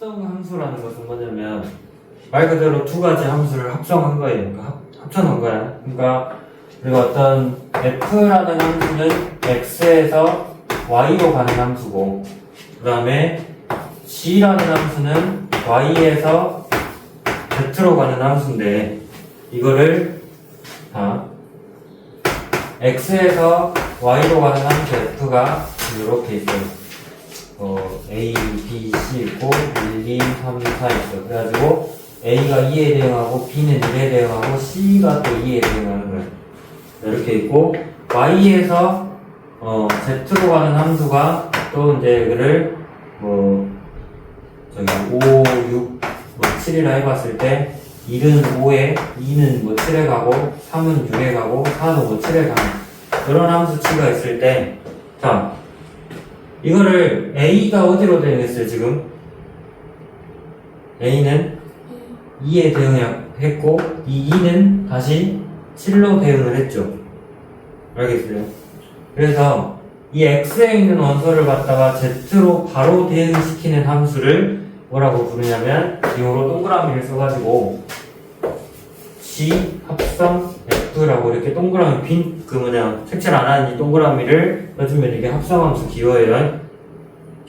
합성함수라는 것은 뭐냐면 말 그대로 두 가지 함수를 합성한 거예요. 그러니까 합쳐놓은 거야. 그러니까 우리가 어떤 f라는 함수는 x에서 y로 가는 함수고, 그 다음에 g라는 함수는 y에서 z로 가는 함수인데, 이거를 x에서 y로 가는 함수 f가 이렇게 있어요. A, B, C 있고 1, 2, 3, 4 있어. 그래가지고 A가 2에 대응하고 B는 1에 대응하고 C가 또 2에 대응하는 거야. 이렇게 있고 Y에서 Z로 가는 함수가 또 이제 이거를 저기 5, 6, 7이라 해봤을 때 1은 5에, 2는 7에 가고 3은 6에 가고 4도 7에 가는 그런 함수치가 있을 때, 자, 이거를 A가 어디로 대응했어요, 지금? A는 2에 대응했고, 이 2는 다시 7로 대응을 했죠. 알겠어요? 그래서 이 X에 있는 원소를 갖다가 Z로 바로 대응시키는 함수를 뭐라고 부르냐면, 이거로 동그라미를 써가지고, G 합성 F라고 이렇게 동그라미 색칠 안 하는 이 동그라미를 넣어주면 이게 합성함수 기호예요.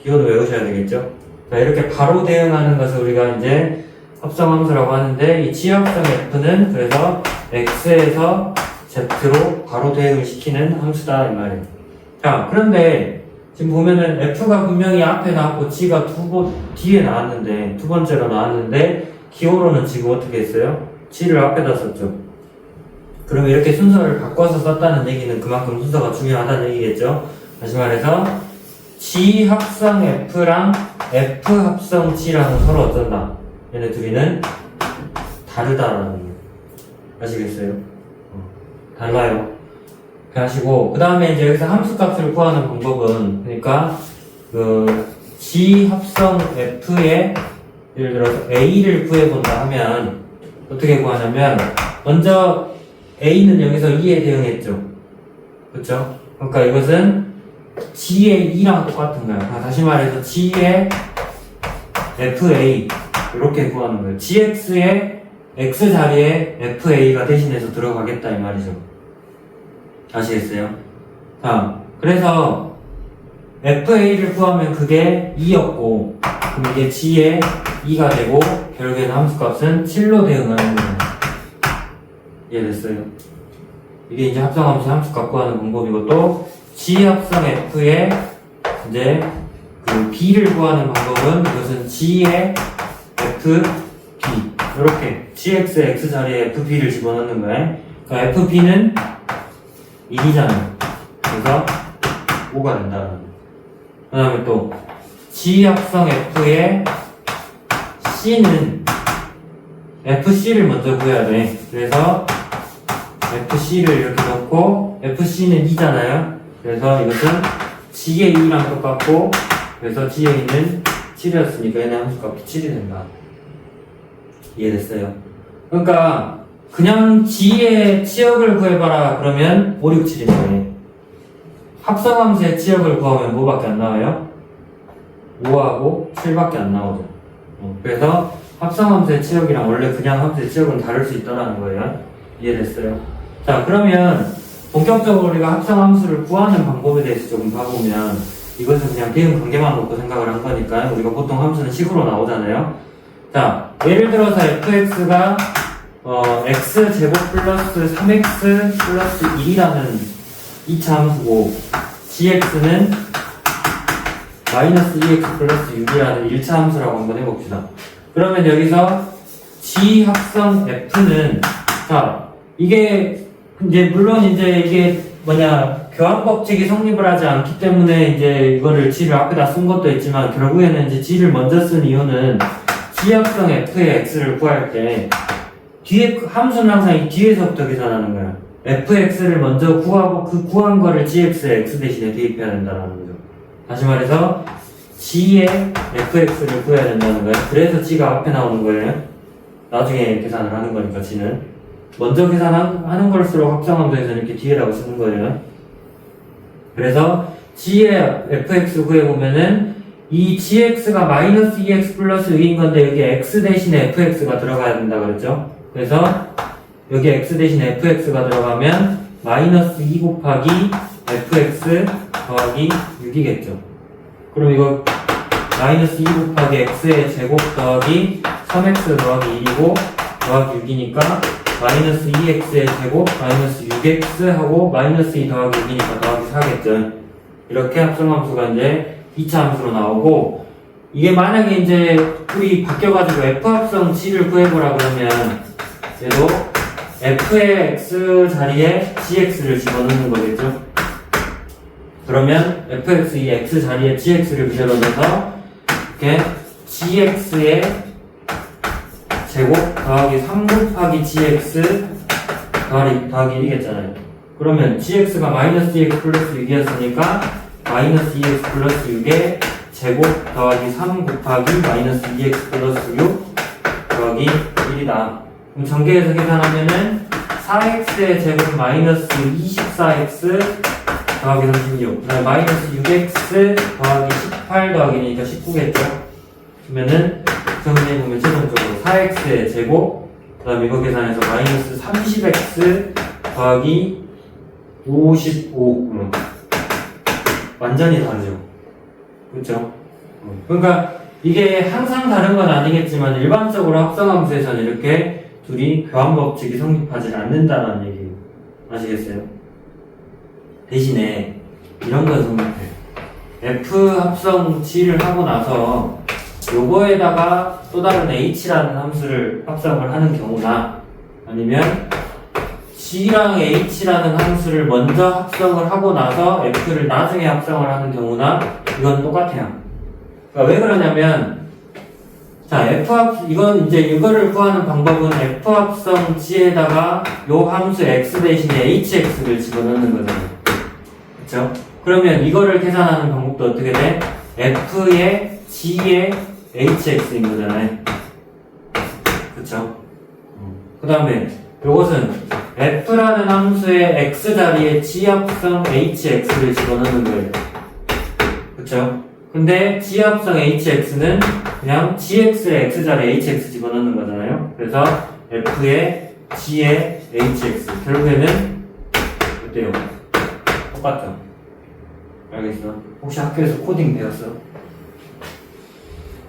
기호도 외우셔야 되겠죠? 자, 이렇게 바로 대응하는 것을 우리가 이제 합성함수라고 하는데, 이 G 합성 F는 그래서 X에서 Z로 바로 대응을 시키는 함수다, 이 말이에요. 자, 그런데 지금 보면은 F가 분명히 앞에 나왔고 G가 뒤에 나왔는데, 두 번째로 나왔는데, 기호로는 지금 어떻게 했어요? G를 앞에다 썼죠. 그럼 이렇게 순서를 바꿔서 썼다는 얘기는 그만큼 순서가 중요하다는 얘기겠죠. 다시 말해서 G 합성 F랑 F 합성 G랑은 서로 어쩐다. 얘네 둘이는 다르다라는 얘기예요. 아시겠어요? 달라요. 그렇게 하시고, 그 다음에 이제 여기서 함수값을 구하는 방법은, 그러니까 G 합성 F에 예를 들어서 A를 구해본다 하면 어떻게 구하냐면, 먼저 A는 여기서 2에 대응했죠. 그쵸? 그러니까 이것은 G의 2랑 똑같은 거야. 다시 말해서 G의 FA 이렇게 구하는 거예요. GX의 X 자리에 FA가 대신해서 들어가겠다 이 말이죠. 아시겠어요? 자, 그래서 FA를 구하면 그게 2였고, 그럼 이게 G의 2가 되고, 결국에는 함수값은 7로 대응하는 거예요. 이해됐어요? 이게 이제 합성함수 함수값 구하는 방법이고, 또 G 합성 F에 이제 그 B를 구하는 방법은 이것은 G의 FB 이렇게 GX의 X 자리에 FB를 집어넣는 거예요. 그러니까 FB는 1이잖아요. 그래서 5가 된다는 거예요. 그 다음에 또 G 합성 F의 C는 FC를 먼저 구해야 돼. 그래서 FC를 이렇게 넣고 FC는 2잖아요. 그래서 이것은 G의 2랑 똑같고, 그래서 G의 2는 7이었으니까 얘네 함수값이 7이 된다. 이해됐어요? 그러니까 그냥 G의 치역을 구해봐라 그러면 5, 6, 7인데 합성함수의 치역을 구하면 뭐밖에 안 나와요? 5하고 7밖에 안 나오죠. 그래서 합성함수의 치역이랑 원래 그냥 함수의 치역은 다를 수 있다는 거예요. 이해됐어요? 자, 그러면 본격적으로 우리가 합성함수를 구하는 방법에 대해서 조금 봐보면, 이것은 그냥 대응 관계만 놓고 생각을 한 거니까 우리가 보통 함수는 식으로 나오잖아요. 자, 예를 들어서 fx가 x제곱 플러스 3x 플러스 1이라는 2차 함수고, gx는 마이너스 2x 플러스 6이라는 1차 함수라고 한번 해봅시다. 그러면 여기서 g 합성 f는, 자, 이게 이제 물론 이제 이게 교환 법칙이 성립을 하지 않기 때문에 이제 이거를 g를 앞에다 쓴 것도 있지만, 결국에는 이제 g를 먼저 쓴 이유는 g 합성 f의 x를 구할 때 뒤에 함수는 항상 이 뒤에서부터 계산하는 거야. fx를 먼저 구하고 그 구한 거를 gx의 x 대신에 대입해야 된다는 거죠. 다시 말해서 g의 fx를 구해야 된다는 거예요. 그래서 g가 앞에 나오는 거예요. 나중에 계산을 하는 거니까 g는 먼저 계산하는 걸수록 합성함수에서는 이렇게 뒤에다가 쓰는 거예요. 그래서 g의 fx 구해보면은 이 gx가 마이너스 2x 플러스 6인 건데 여기 x 대신에 fx가 들어가야 된다 그랬죠? 그래서 여기 x 대신에 fx가 들어가면 마이너스 2 곱하기 fx 더하기 6이겠죠. 그럼 이거 마이너스 2 곱하기 x의 제곱 더하기 3x 더하기 1이고 더하기 6이니까 마이너스 2x의 제곱 마이너스 6x 하고 마이너스 2 더하기 6이니까 더하기 4겠죠. 이렇게 합성함수가 이제 2차 함수로 나오고, 이게 만약에 이제 풀이 바뀌어가지고 f합성 g를 구해보라 그러면 얘도 f의 x 자리에 gx를 집어넣는 거겠죠. 그러면 fx 이 x 자리에 gx를 그대로 넣어서 이렇게 gx의 제곱 더하기 3 곱하기 gx 더하기 1이겠잖아요. 그러면 gx가 마이너스 2x 플러스 6이었으니까 마이너스 2x 플러스 6의 제곱 더하기 3 곱하기 마이너스 2x 플러스 6 더하기 1이다. 그럼 전개해서 계산하면은 4x의 제곱 마이너스 24x 더하기 36, 그다음에 마이너스 6x 더하기 18 더하기니까 19겠죠. 그러면은 정리해보면 최종적으로 4x의 제곱, 그다음에 이거 계산해서 마이너스 30x 더하기 55. 완전히 다르죠. 그렇죠? 그러니까 이게 항상 다른 건 아니겠지만 일반적으로 합성함수에서는 이렇게 둘이 교환법칙이 성립하지 않는다는 얘기 아시겠어요? 대신에 이런 건 성립해요. F 합성 G를 하고 나서 요거에다가 또 다른 H라는 함수를 합성을 하는 경우나 아니면 G랑 H라는 함수를 먼저 합성을 하고 나서 F를 나중에 합성을 하는 경우나 이건 똑같아요. 그러니까 왜 그러냐면 자, 이건 이제 이거를 구하는 방법은 F 합성 G에다가 요 함수 X 대신에 HX를 집어넣는 거잖아요. 그쵸? 그러면 이거를 계산하는 방법도 어떻게 돼? F의 G의 HX인 거잖아요. 그쵸? 그 다음에 요것은 F라는 함수의 X 자리에 G 합성 HX를 집어넣는 거예요. 그쵸? 근데 G 합성 HX는 그냥 GX의 X 자리에 HX 집어넣는 거잖아요. 그래서 F의 G의 HX. 결국에는 어때요? 똑같죠? 알겠어? 혹시 학교에서 코딩 배웠어?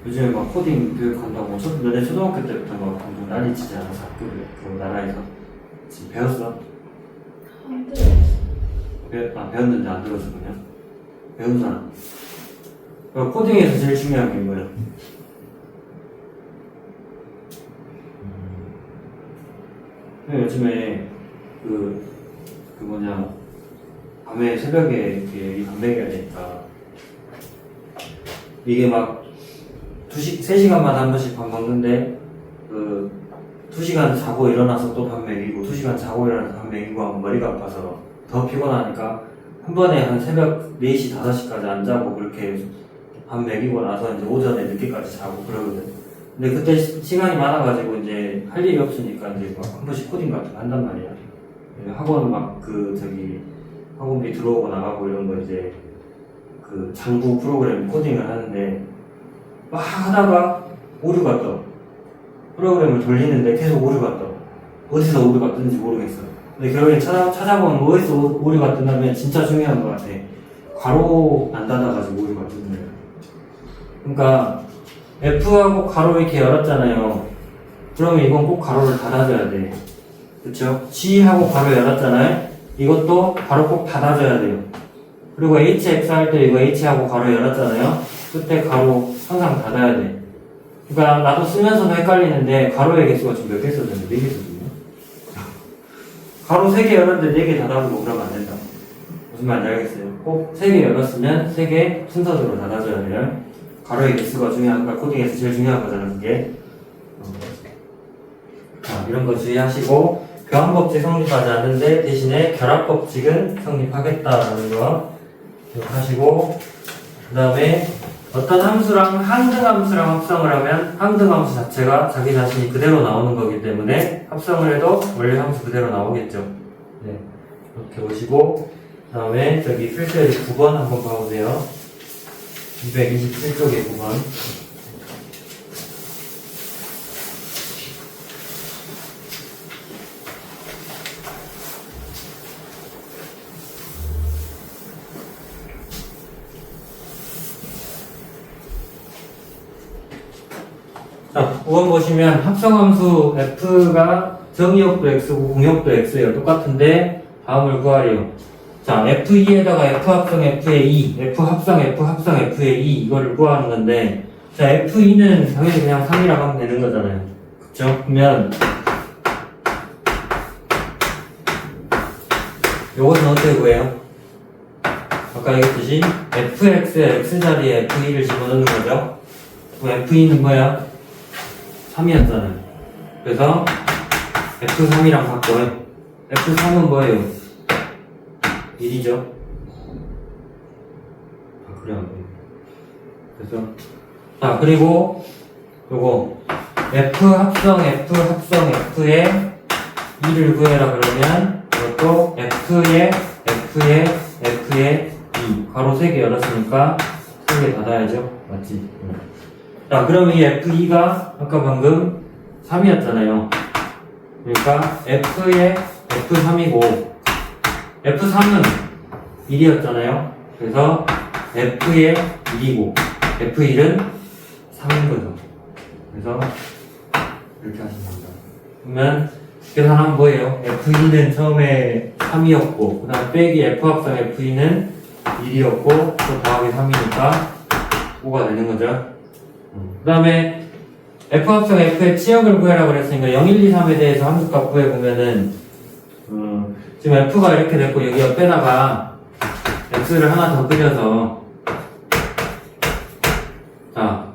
요즘에 막 코딩 교육한다고 너네 초등학교 때부터 막 공부 난리치지 않아서 학교를 그 나라에서 지금 배웠어? 안 들었어. 배웠는데 안 들어서 그냥? 배우잖아. 코딩에서 제일 중요한 게 뭐야? 요즘에 밤에 새벽에 이렇게 밥 먹여야 되니까 이게 막 3시간마다 한 번씩 밥 먹는데 2시간 자고 일어나서 또 밥 먹이고 2시간 자고 일어나서 밥 먹이고 하면 머리가 아파서 더 피곤하니까 한 번에 한 새벽 4시, 5시까지 안 자고 그렇게 밥 먹이고 나서 이제 오전에 늦게까지 자고 그러거든. 근데 그때 시간이 많아가지고 이제 할 일이 없으니까 이제 막 한 번씩 코딩 같은 거 한단 말이야. 학원 학원비 들어오고 나가고 이런 거 이제 장부 프로그램 코딩을 하는데 막 하다가 오류가 떠. 프로그램을 돌리는데 계속 오류가 떠. 어디서 오류가 뜨는지 모르겠어. 근데 결국에 찾아보면 어디서 오류가 뜬다면 진짜 중요한 것 같아. 괄호 안 닫아가지고 오류가 뜨는 거야. 그러니까 F하고 괄호 이렇게 열었잖아요. 그러면 이건 꼭 괄호를 닫아줘야 돼. 그쵸? G하고 괄호 열었잖아요. 이것도 괄호 꼭 닫아줘야 돼요. 그리고 HX 할 때 이거 H하고 괄호 열었잖아요. 그때 괄호 항상 닫아야 돼. 그러니까 나도 쓰면서도 헷갈리는데 괄호의 개수가 지금 몇 개 써졌는데 4개 써졌네. 괄호 3개 열었는데 4개 닫아주고 그러면 안 된다. 무슨 말인지 알겠어요? 꼭 3개 열었으면 3개 순서대로 닫아줘야 돼요. 괄호의 개수가 중요한, 그러니까 코딩에서 제일 중요한 거잖아, 그게. 자, 이런 거 주의하시고, 교환법칙 성립하지 않는데 대신에 결합법칙은 성립하겠다라는 거 기억하시고, 그 다음에 어떤 함수랑 항등함수랑 합성을 하면 항등함수 자체가 자기 자신이 그대로 나오는 거기 때문에 합성을 해도 원래 함수 그대로 나오겠죠. 네, 이렇게 보시고, 그 다음에 저기 필수예제 9번 한번 봐보세요. 227쪽에 9번. 자, 5번 보시면 합성함수 f가 정의역도 x고 공역도 x예요. 똑같은데 다음을 구하래요. 자, f2에다가 f 합성 f의 2, f 합성 f 합성 f의 2 이거를 구하는 건데, 자, f2는 당연히 그냥 3이라고 하면 되는 거잖아요. 그쵸? 그러면 요것은 어떻게 구해요? 아까 얘기했듯이 fx에 x자리에 f2를 집어넣는 거죠. 그럼 f2는 뭐야? 3이었잖아요. 그래서 F3이랑 바꿔요. F3은 뭐예요? 1이죠. 아, 그래요. 그래서, 자, 그리고, 요거, F 합성 F의 2를 구해라 그러면, 이것도 F의 2. 괄호 3개 열었으니까, 3개 닫아야죠. 맞지? 자, 그러면 이 F2가 아까 방금 3이었잖아요. 그러니까 F의 F3이고 F3은 1이었잖아요. 그래서 F의 1이고 F1은 3인 거죠. 그래서 이렇게 하시면 됩니다. 그러면 계산하면 뭐예요? F2는 처음에 3이었고 그 다음 빼기 F합성 F2는 1이었고 또 더하기 3이니까 5가 되는 거죠. 그 다음에 F합성 F의 치역을 구해라 그랬으니까 0, 1, 2, 3에 대해서 함수값 구해보면은 지금 F가 이렇게 됐고 여기 옆에다가 X를 하나 더 그려서 자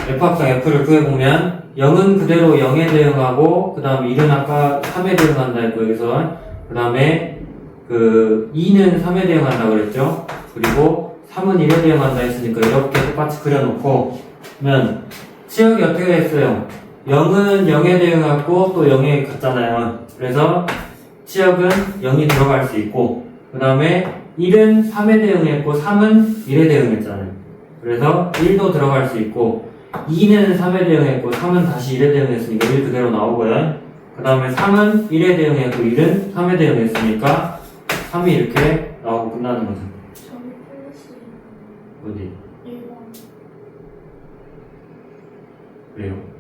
F합성 F를 구해보면 0은 그대로 0에 대응하고 그 다음 1은 아까 3에 대응한다 했고 여기서 그 다음에 그 2는 3에 대응한다 그랬죠. 그리고 3은 1에 대응한다 했으니까 이렇게 똑같이 그려놓고 그러면 치역이 어떻게 됐어요? 0은 0에 대응하고 또 0에 갔잖아요. 그래서 치역은 0이 들어갈 수 있고 그 다음에 1은 3에 대응했고 3은 1에 대응했잖아요. 그래서 1도 들어갈 수 있고 2는 3에 대응했고 3은 다시 1에 대응했으니까 1 그대로 나오고요. 그 다음에 3은 1에 대응했고 1은 3에 대응했으니까 3이 이렇게 나오고 끝나는 거죠. 저기 플러스 어디? 1번. 그래요?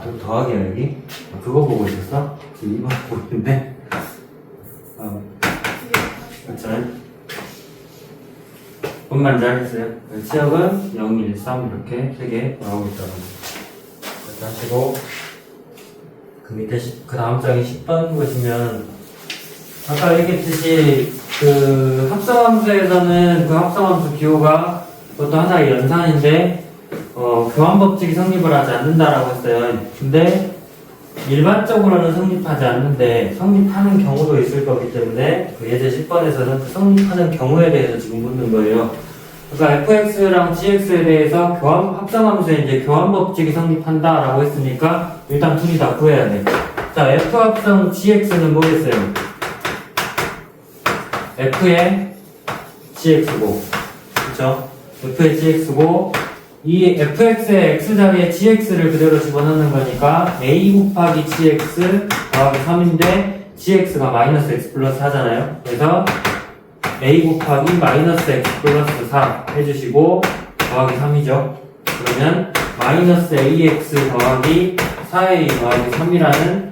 또 더하기야 여기? 그거 보고 있었어? 지금 이거 보고 있는데? 그렇죠? 분만 잘했어요. 치역은 0, 1, 3 이렇게 3개 나오고 있다는 거. 이렇게 하시고 그 밑에 그 다음 장에 10번 보시면 아까 얘기했듯이 그 합성함수에서는 그 합성함수 기호가 그것도 하나의 연산인데 교환법칙이 성립을 하지 않는다라고 했어요. 근데 일반적으로는 성립하지 않는데 성립하는 경우도 있을 거기 때문에 그 예제 10번에서는 그 성립하는 경우에 대해서 지금 묻는 거예요. 그러니까 fx랑 gx에 대해서 합성함수에 이제 교환법칙이 성립한다라고 했으니까 일단 둘이 다 구해야 돼. 자, f 합성 gx는 뭐겠어요? f의 gx고, 그쵸? f의 gx고, 이 fx의 x자리에 gx를 그대로 집어넣는 거니까 a 곱하기 gx 더하기 3인데 gx가 마이너스 x 플러스 4잖아요. 그래서 a 곱하기 마이너스 x 플러스 4 해주시고 더하기 3이죠. 그러면 마이너스 ax 더하기 4a 더하기 3이라는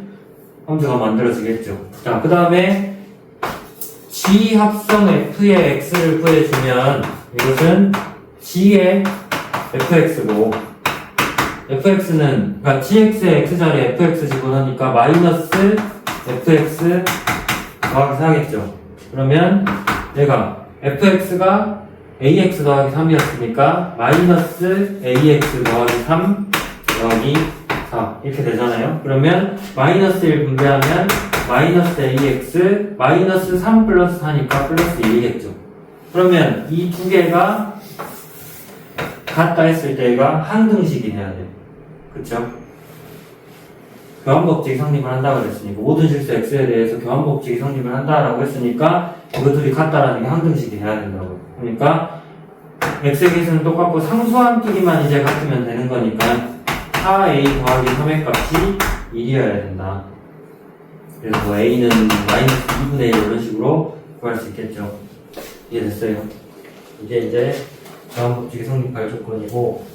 함수가 만들어지겠죠. 자, 그 다음에 g 합성 f의 x를 구해주면 이것은 g의 fx고 fx는 그러니까 gx의 x자리에 fx 집어넣으니까 마이너스 fx 더하기 4겠죠. 그러면 얘가 fx가 ax 더하기 3이었으니까 마이너스 ax 더하기 3 더하기 4 이렇게 되잖아요. 그러면 마이너스 1 분배하면 마이너스 ax 마이너스 3 플러스 4니까 플러스 1이겠죠. 그러면 이 두 개가 같다 했을 때 얘가 항등식이 돼야 돼요. 그쵸? 교환법칙이 성립을 한다고 그랬으니까 모든 실수 x에 대해서 교환법칙이 성립을 한다라고 했으니까 이거 둘이 같다라는 게 항등식이 돼야 된다고. 그러니까 x의 개수는 똑같고 상수함끼리만 이제 같으면 되는 거니까 4a 더하기 3의 값이 1이어야 된다. 그래서 뭐 a는 마이너스 2분의 1 이런 식으로 구할 수 있겠죠. 이해됐어요? 이게 이제 교환법칙이 성립할 조건이고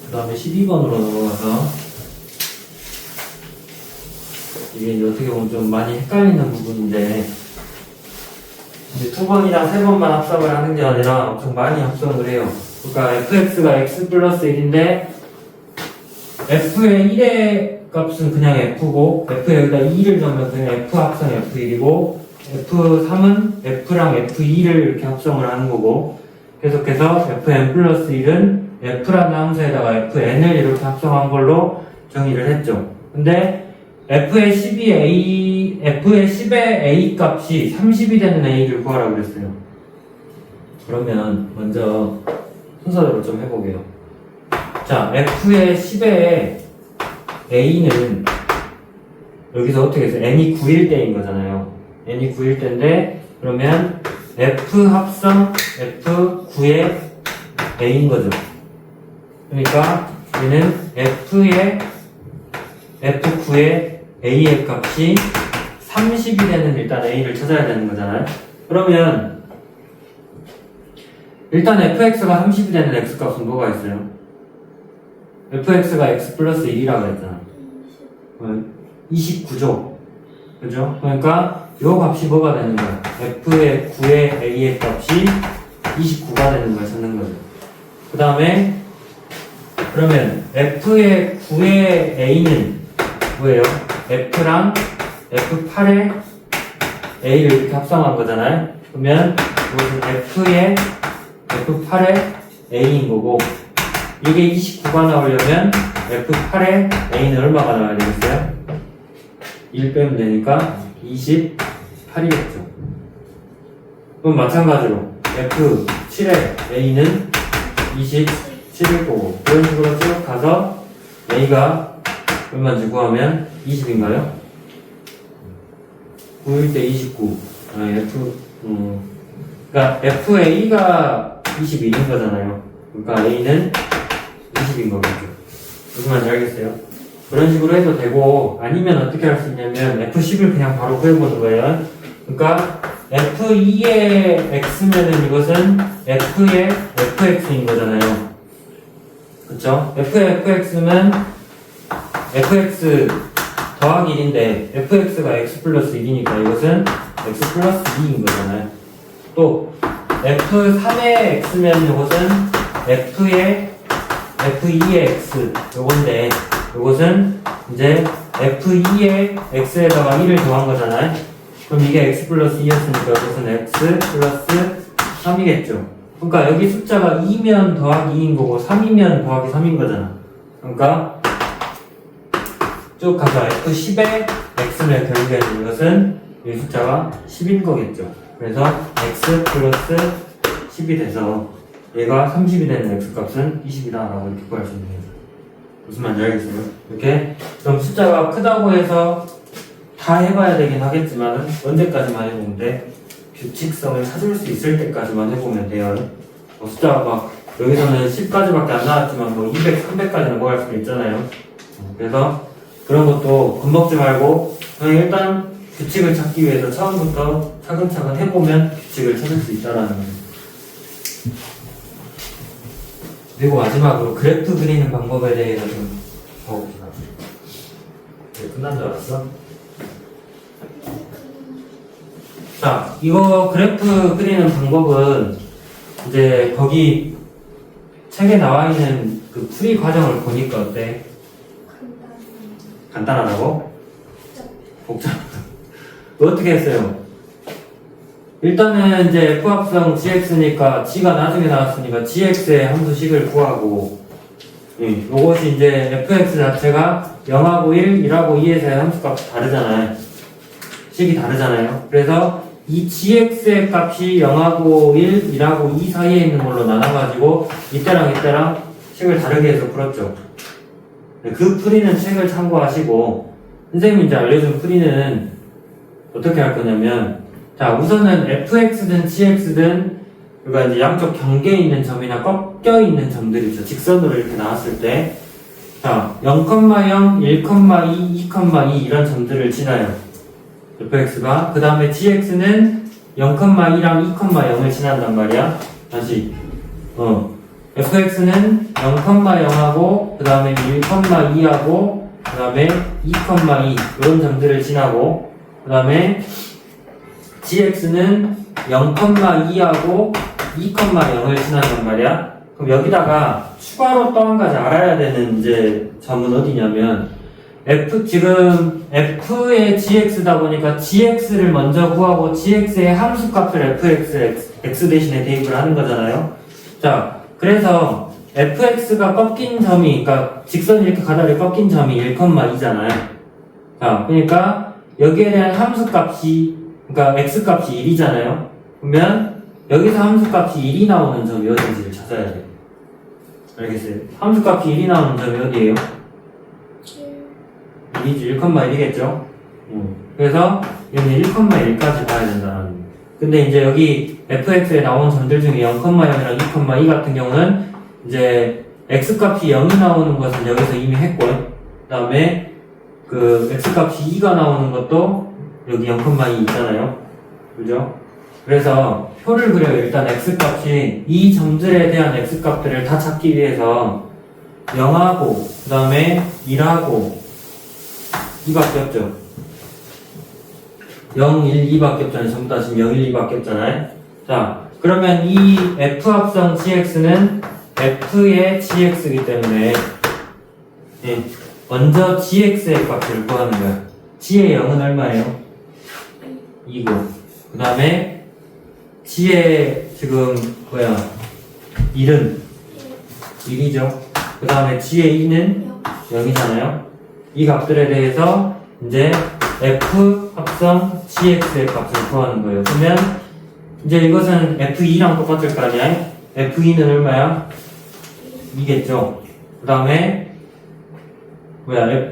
그 다음에 12번으로 넘어가서 이게 이제 어떻게 보면 좀 많이 헷갈리는 부분인데 이제 2번이랑 3번만 합성을 하는 게 아니라 엄청 많이 합성을 해요. 그러니까 fx가 x 플러스 1인데 f의 1의 값은 그냥 f고 f에 여기다 2를 넣으면 그냥 f 합성 f1이고 f3은 f랑 f2를 이렇게 합성을 하는 거고 계속해서 fn 플러스 1은 f라는 함수에다가 fn을 이렇게 합성한 걸로 정의를 했죠. 근데 f의 10의 a 값이 30이 되는 a를 구하라고 그랬어요. 그러면 먼저 순서대로 좀 해보게요. 자, f의 10의 a는 여기서 어떻게 해서 n이 9일 때인 거잖아요. n이 9일 때인데 그러면 f 합성 f9의 a인 거죠. 그러니까 얘는 f9의 a의 값이 30이 되는 일단 a를 찾아야 되는 거잖아요. 그러면 일단 fx가 30이 되는 x값은 뭐가 있어요? fx가 x 플러스 1이라고 했잖아. 29죠. 그죠? 그러니까 요 값이 뭐가 되는 거야? f의 9의 a의 값이 29가 되는 걸 찾는 거죠. 그 다음에 그러면 f의 9의 a는 뭐예요? f랑 f8의 a를 이렇게 합성한 거잖아요. 그러면 이것은 f8의 a인 거고 이게 29가 나오려면 f8의 a는 얼마가 나와야 되겠어요? 1 빼면 되니까 28이겠죠. 그럼 마찬가지로 f7의 a는 27일 거고 이런 식으로 쭉 가서 a가 얼마인지 구하면 20인가요? 9일 때 29. 그러니까 FA가 21인 거잖아요. 그러니까 A는 20인 거겠죠. 무슨 말인지 알겠어요? 그런 식으로 해도 되고, 아니면 어떻게 할 수 있냐면, F10을 그냥 바로 구해보는 거예요. 그러니까, F2의 X면은 이것은 F의 FX인 거잖아요. 그쵸? F의 FX면, fx 더하기 1인데 fx가 x 플러스 1이니까 이것은 x 플러스 2인 거잖아요. 또 f3의 x면 이것은 f2의 x 요건데 이것은 이제 f2의 x에다가 1을 더한 거잖아요. 그럼 이게 x 플러스 2였으니까 이것은 x 플러스 3이겠죠. 그러니까 여기 숫자가 2면 더하기 2인 거고 3이면 더하기 3인 거잖아. 그러니까 쭉 가서 F10의 X를 결국에는 이것은 이 숫자가 10인 거겠죠. 그래서 X 플러스 10이 돼서 얘가 30이 되는 X 값은 20이다 라고 이렇게 구할 수 있는 거죠. 무슨 말인지 알겠어요? 이렇게 좀 숫자가 크다고 해서 다 해봐야 되긴 하겠지만 언제까지만 해보면 돼? 규칙성을 찾을 수 있을 때까지만 해보면 돼요. 숫자가 막 여기서는 10까지밖에 안 나왔지만 뭐 200, 300까지는 뭐 할 수도 있잖아요. 그래서 그런 것도 겁먹지 말고 그냥 일단 규칙을 찾기 위해서 처음부터 차근차근 해보면 규칙을 찾을 수 있다라는 거예요. 그리고 마지막으로 그래프 그리는 방법에 대해서 좀 봐봅시다. 네, 끝난 줄 알았어? 자, 이거 그래프 그리는 방법은 이제 거기 책에 나와 있는 그 풀이 과정을 보니까 어때? 간단하다고? 복잡하다. 어떻게 했어요? 일단은 이제 F합성 gx니까 g가 나중에 나왔으니까 gx의 함수식을 구하고 요것이 이제 fx 자체가 0하고 1, 1하고 2에서의 함수값이 다르잖아요. 식이 다르잖아요. 그래서 이 gx의 값이 0하고 1, 1하고 2 사이에 있는 걸로 나눠가지고 이때랑 이때랑 식을 다르게 해서 풀었죠. 그 풀이는 책을 참고하시고 선생님이 이제 알려준 풀이는 어떻게 할 거냐면 자 우선은 fx든 gx든 그러니까 이제 양쪽 경계에 있는 점이나 꺾여 있는 점들이 있죠. 직선으로 이렇게 나왔을 때 자 0,0, 1,2, 2,2 이런 점들을 지나요. fx가 그 다음에 gx는 0,2랑 2,0을 지난단 말이야. 다시 fx는 0,0하고 그 다음에 1,2하고 그 다음에 2,2 이런 점들을 지나고 그 다음에 gx는 0,2하고 2,0을 지난단 말이야. 그럼 여기다가 추가로 또 한 가지 알아야 되는 이제 점은 어디냐면 지금 f의 gx다 보니까 gx를 먼저 구하고 gx의 함수값을 x 대신에 대입을 하는 거잖아요. 자, 그래서 fx가 꺾인 점이, 그러니까 직선이 이렇게 가다를 꺾인 점이 1,2잖아요. 자, 그러니까 여기에 대한 함수값이, 그러니까 x값이 1이잖아요. 그러면 여기서 함수값이 1이 나오는 점이 어딘지를 찾아야 돼요. 알겠어요? 함수값이 1이 나오는 점이 어디예요? 1이지, 1,1이겠죠? 그래서 여기는 1,1까지 봐야 된다는 거예요. 근데 이제 여기 fx에 나온 점들 중에 0,0이랑 2,2 같은 경우는 이제 x값이 0이 나오는 것은 여기서 이미 했고요. 그 다음에 그 x값이 2가 나오는 것도 여기 0,2 있잖아요. 그죠? 그래서 표를 그려요. 일단 x값이 이 점들에 대한 x값들을 다 찾기 위해서 0하고 그 다음에 1하고 2밖에 없죠. 0, 1, 2밖에 없잖아요. 전부 다 지금 0, 1, 2밖에 없잖아요. 자, 그러면 이 f 합성 gx는 f의 gx이기 때문에 예, 먼저 gx의 값을 구하는 거야. g의 0은 얼마예요? 2고 그 다음에 g의 지금 1은 1이죠. 그 다음에 g의 2는 0이잖아요. 이 값들에 대해서 이제 f 합성 gx의 값을 구하는 거예요. 그러면 이제 이것은 f2랑 똑같을 거 아니야? f2는 얼마야? 2겠죠. 그 다음에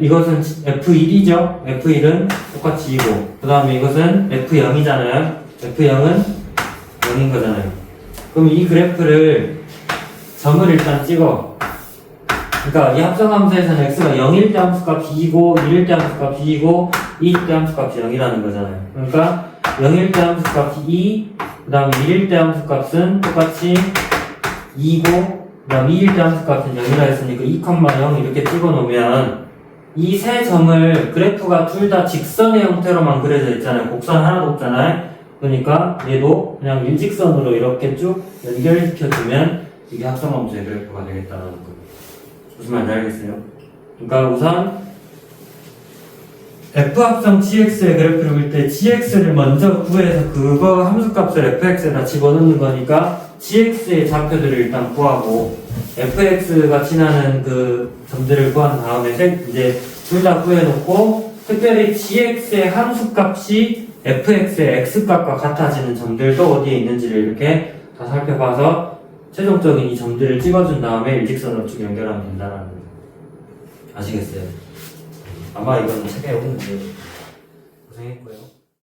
이것은 f1이죠. f1은 똑같이 2고 그 다음에 이것은 f0이잖아요. f0은 0인 거잖아요. 그럼 이 그래프를 점을 일단 찍어. 그러니까 이 합성함수에서는 x가 0일 때 함수값이 2고 1일 때 함수값이 2고 2일 때 함수값이 0이라는 거잖아요. 그러니까 0일 때 함수값이 2, 그 다음에 1일 때 함수값은 똑같이 2고 그 다음 2일 때 함수값은 0이라 했으니까 2,0 이렇게 찍어 놓으면 이 세 점을 그래프가 둘 다 직선의 형태로만 그려져 있잖아요. 곡선 하나도 없잖아요. 그러니까 얘도 그냥 일직선으로 이렇게 쭉 연결시켜주면 이게 합성함수의 그래프가 되겠다는 거예요. 무슨 말인지 알겠어요? 그러니까 우선 f 합성 gx의 그래프를 그릴 때 gx를 먼저 구해서 그거 함수값을 fx에다 집어넣는 거니까 gx의 좌표들을 일단 구하고 fx가 지나는 그 점들을 구한 다음에 이제 둘 다 구해놓고 특별히 gx의 함수값이 fx의 x값과 같아지는 점들도 어디에 있는지를 이렇게 다 살펴봐서 최종적인 이 점들을 찍어준 다음에 일직선으로 쭉 연결하면 된다는 거예요. 아시겠어요? 아마 이건 책에 없는데 고생했고요.